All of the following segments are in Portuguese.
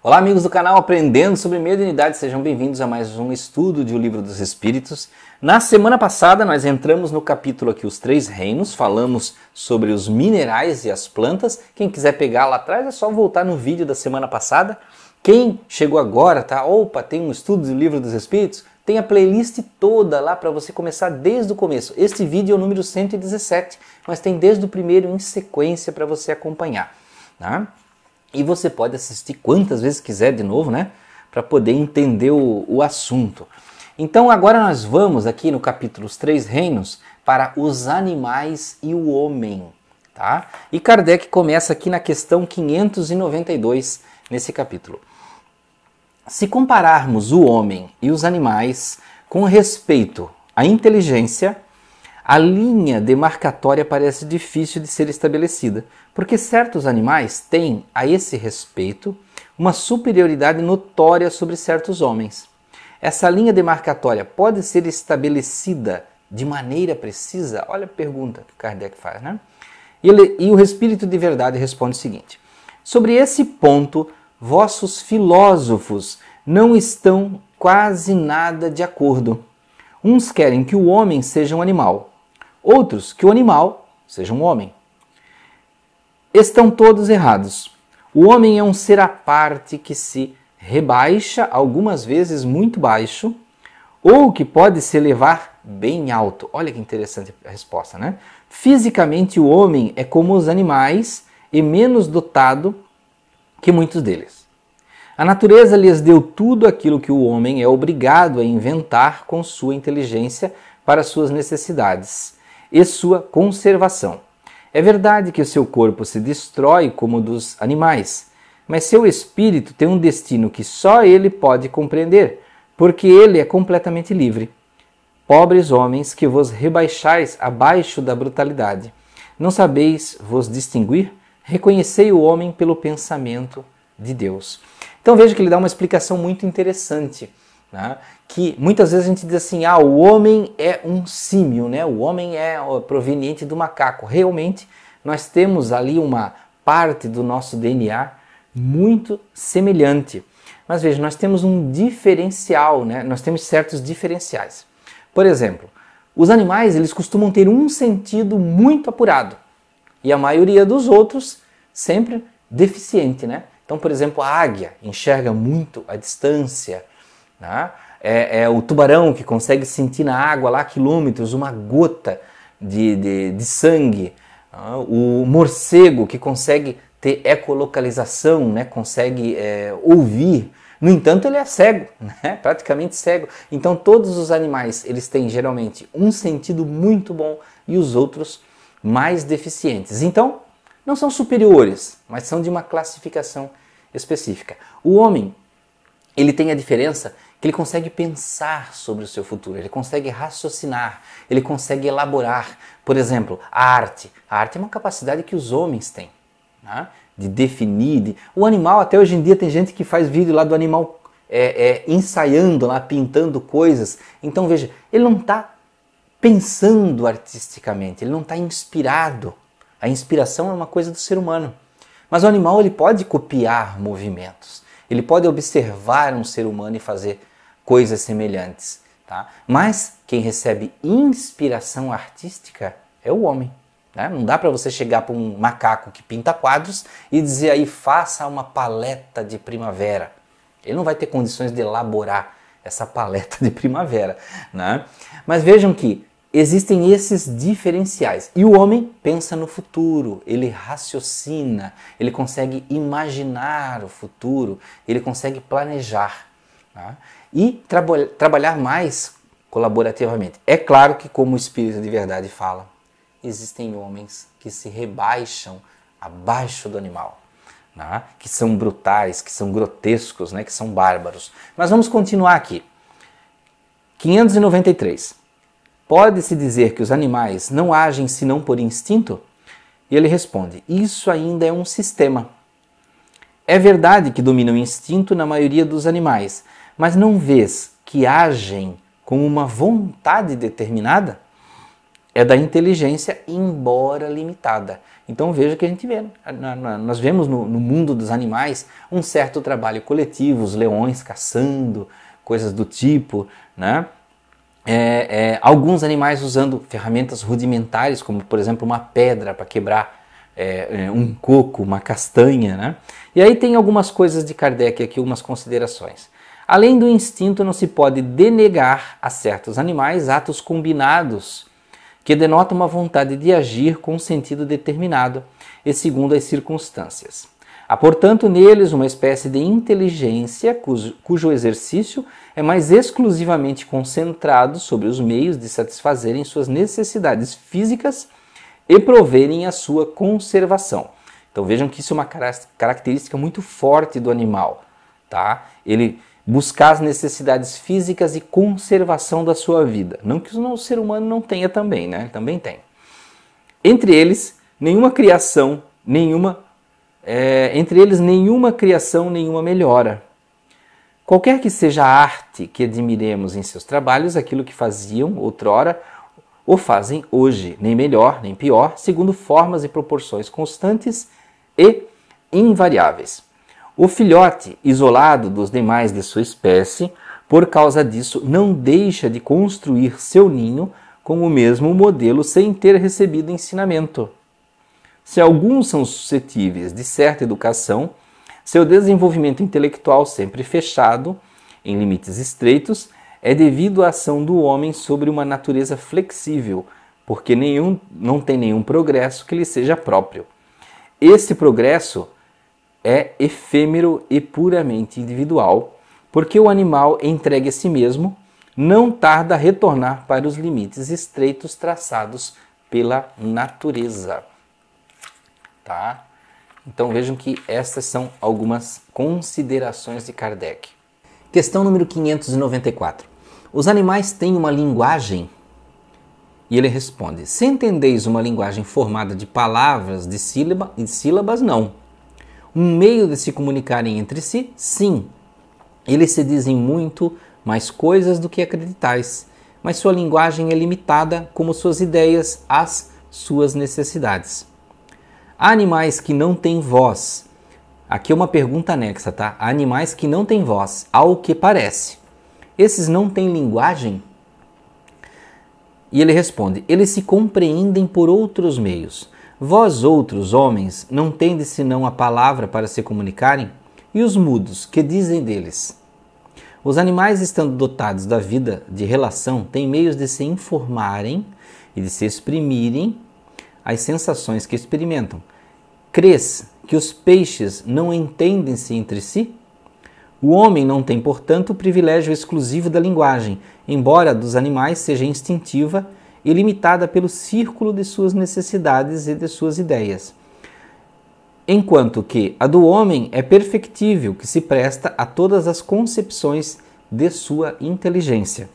Olá amigos do canal Aprendendo sobre Mediunidade, sejam bem-vindos a mais um estudo de O Livro dos Espíritos. Na semana passada nós entramos no capítulo aqui Os Três Reinos, falamos sobre os minerais e as plantas. Quem quiser pegar lá atrás é só voltar no vídeo da semana passada. Quem chegou agora, tá? Opa, tem um estudo do Livro dos Espíritos? Tem a playlist toda lá para você começar desde o começo. Este vídeo é o número 117, mas tem desde o primeiro em sequência para você acompanhar, tá? E você pode assistir quantas vezes quiser de novo, né? Para poder entender o assunto. Então agora nós vamos aqui no capítulo Os Três Reinos para os animais e o homem, tá? E Kardec começa aqui na questão 592 nesse capítulo. Se compararmos o homem e os animais com respeito à inteligência, a linha demarcatória parece difícil de ser estabelecida, porque certos animais têm, a esse respeito, uma superioridade notória sobre certos homens. Essa linha demarcatória pode ser estabelecida de maneira precisa? Olha a pergunta que Kardec faz, né? E o Espírito de Verdade responde o seguinte: sobre esse ponto, vossos filósofos não estão quase nada de acordo. Uns querem que o homem seja um animal, outros que o animal seja um homem. Estão todos errados. O homem é um ser à parte que se rebaixa, algumas vezes muito baixo, ou que pode se elevar bem alto. Olha que interessante a resposta, né? Fisicamente o homem é como os animais e menos dotado que muitos deles. A natureza lhes deu tudo aquilo que o homem é obrigado a inventar com sua inteligência para suas necessidades e sua conservação. É verdade que o seu corpo se destrói como o dos animais, mas seu espírito tem um destino que só ele pode compreender, porque ele é completamente livre. Pobres homens que vos rebaixais abaixo da brutalidade, não sabeis vos distinguir? Reconhecei o homem pelo pensamento de Deus. Então veja que ele dá uma explicação muito interessante, né? Que muitas vezes a gente diz assim, o homem é um símio, né? O homem é proveniente do macaco. Realmente nós temos ali uma parte do nosso DNA muito semelhante. Mas veja, nós temos um diferencial, né? Nós temos certos diferenciais. Por exemplo, os animais eles costumam ter um sentido muito apurado e a maioria dos outros sempre deficiente, né? Então, por exemplo, a águia enxerga muito a distância, né? É o tubarão que consegue sentir na água lá a quilômetros uma gota de sangue. O morcego que consegue ter ecolocalização, né? Consegue ouvir. No entanto, ele é cego, né? Praticamente cego. Então, todos os animais eles têm geralmente um sentido muito bom e os outros mais deficientes. Então, não são superiores, mas são de uma classificação específica. O homem, ele tem a diferença que ele consegue pensar sobre o seu futuro, ele consegue raciocinar, ele consegue elaborar. Por exemplo, a arte. A arte é uma capacidade que os homens têm, né? De definir. O animal, até hoje em dia, tem gente que faz vídeo lá do animal ensaiando, lá, pintando coisas. Então veja, ele não está pensando artisticamente, ele não está inspirado. A inspiração é uma coisa do ser humano. Mas o animal ele pode copiar movimentos. Ele pode observar um ser humano e fazer coisas semelhantes. Tá? Mas quem recebe inspiração artística é o homem. Né? Não dá para você chegar para um macaco que pinta quadros e dizer aí, faça uma paleta de primavera. Ele não vai ter condições de elaborar essa paleta de primavera. Né? Mas vejam que existem esses diferenciais. E o homem pensa no futuro, ele raciocina, ele consegue imaginar o futuro, ele consegue planejar, tá? E trabalhar mais colaborativamente. É claro que, como o Espírito de Verdade fala, existem homens que se rebaixam abaixo do animal, né? Que são brutais, que são grotescos, né? Que são bárbaros. Mas vamos continuar aqui. 593. Pode-se dizer que os animais não agem senão por instinto? E ele responde, isso ainda é um sistema. É verdade que domina o instinto na maioria dos animais, mas não vês que agem com uma vontade determinada? é da inteligência, embora limitada. Então veja que a gente vê, nós vemos no mundo dos animais um certo trabalho coletivo, os leões caçando, coisas do tipo, né? Alguns animais usando ferramentas rudimentares, como por exemplo uma pedra para quebrar um coco, uma castanha, né? E aí tem algumas coisas de Kardec aqui, umas considerações. Além do instinto, não se pode denegar a certos animais atos combinados que denotam uma vontade de agir com um sentido determinado e segundo as circunstâncias. Há, portanto, neles uma espécie de inteligência cujo exercício é mais exclusivamente concentrado sobre os meios de satisfazerem suas necessidades físicas e proverem a sua conservação. Então vejam que isso é uma característica muito forte do animal, tá? Ele buscar as necessidades físicas e conservação da sua vida. Não que o ser humano não tenha também, né? Ele também tem. Entre eles, nenhuma criação, nenhuma melhora. Qualquer que seja a arte que admiremos em seus trabalhos, aquilo que faziam outrora, o fazem hoje, nem melhor, nem pior, segundo formas e proporções constantes e invariáveis. O filhote, isolado dos demais de sua espécie, por causa disso, não deixa de construir seu ninho com o mesmo modelo sem ter recebido ensinamento. Se alguns são suscetíveis de certa educação, seu desenvolvimento intelectual sempre fechado, em limites estreitos, é devido à ação do homem sobre uma natureza flexível, porque não tem nenhum progresso que lhe seja próprio. Esse progresso é efêmero e puramente individual, porque o animal entregue a si mesmo não tarda a retornar para os limites estreitos traçados pela natureza. Tá? Então vejam que estas são algumas considerações de Kardec. Questão número 594. Os animais têm uma linguagem? E ele responde: se entendeis uma linguagem formada de palavras, de sílabas, não. Um meio de se comunicarem entre si, sim. Eles se dizem muito mais coisas do que acreditais, mas sua linguagem é limitada como suas ideias às suas necessidades. Há animais que não têm voz. Aqui é uma pergunta anexa, tá? Há animais que não têm voz, ao que parece. Esses não têm linguagem? E ele responde: eles se compreendem por outros meios. Vós outros, homens, não tendes senão a palavra para se comunicarem? E os mudos, que dizem deles? Os animais, estando dotados da vida de relação, têm meios de se informarem e de se exprimirem as sensações que experimentam. Crês que os peixes não entendem-se entre si? O homem não tem, portanto, o privilégio exclusivo da linguagem, embora a dos animais seja instintiva e limitada pelo círculo de suas necessidades e de suas ideias, enquanto que a do homem é perfectível, que se presta a todas as concepções de sua inteligência.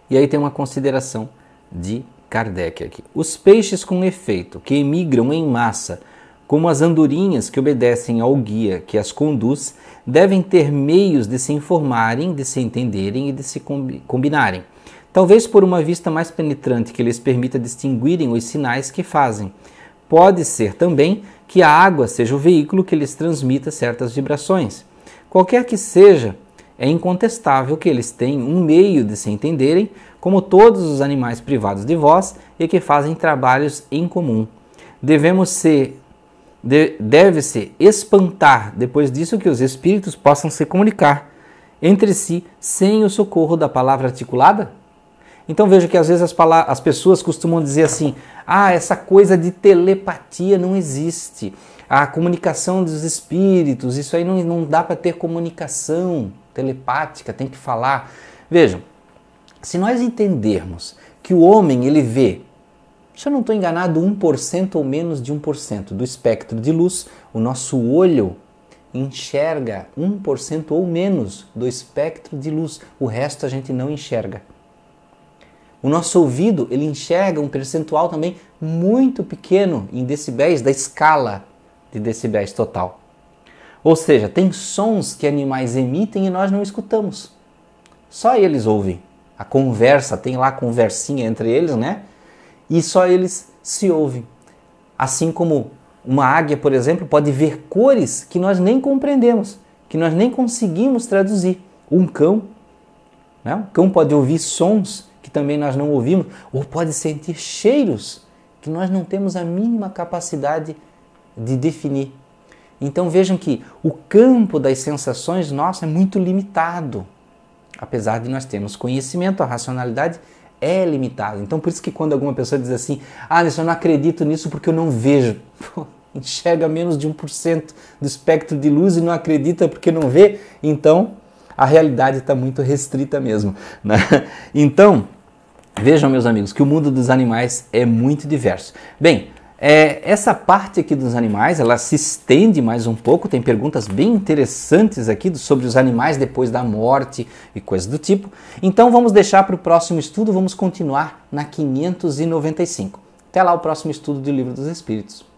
E aí tem uma consideração de Kardec aqui. Os peixes com efeito, que emigram em massa, como as andorinhas que obedecem ao guia que as conduz, devem ter meios de se informarem, de se entenderem e de se combinarem. Talvez por uma vista mais penetrante que lhes permita distinguirem os sinais que fazem. Pode ser também que a água seja o veículo que lhes transmita certas vibrações. Qualquer que seja, é incontestável que eles têm um meio de se entenderem, como todos os animais privados de voz e que fazem trabalhos em comum. Deve-se espantar depois disso que os espíritos possam se comunicar entre si sem o socorro da palavra articulada? Então veja que às vezes as pessoas costumam dizer assim: essa coisa de telepatia não existe, a comunicação dos espíritos, isso aí não dá para ter comunicação telepática, tem que falar. Vejam, se nós entendermos que o homem ele vê, se eu não estou enganado, 1% ou menos de 1% do espectro de luz, o nosso olho enxerga 1% ou menos do espectro de luz, o resto a gente não enxerga. O nosso ouvido, ele enxerga um percentual também muito pequeno em decibéis da escala de decibéis total. Ou seja, tem sons que animais emitem e nós não escutamos. Só eles ouvem. A conversa, tem lá a conversinha entre eles, né? e só eles se ouvem. Assim como uma águia, por exemplo, pode ver cores que nós nem compreendemos, que nós nem conseguimos traduzir. Um cão, né? O cão pode ouvir sons que também nós não ouvimos, ou pode sentir cheiros que nós não temos a mínima capacidade de definir. Então vejam que o campo das sensações nosso é muito limitado. Apesar de nós termos conhecimento, a racionalidade é limitada. Então por isso que quando alguma pessoa diz assim, eu não acredito nisso porque eu não vejo. Pô, enxerga menos de 1% do espectro de luz e não acredita porque não vê, então a realidade está muito restrita mesmo, né? Então, vejam, meus amigos, que o mundo dos animais é muito diverso. Bem, essa parte aqui dos animais, ela se estende mais um pouco, tem perguntas bem interessantes aqui sobre os animais depois da morte e coisas do tipo. Então vamos deixar para o próximo estudo, vamos continuar na 595. Até lá o próximo estudo do Livro dos Espíritos.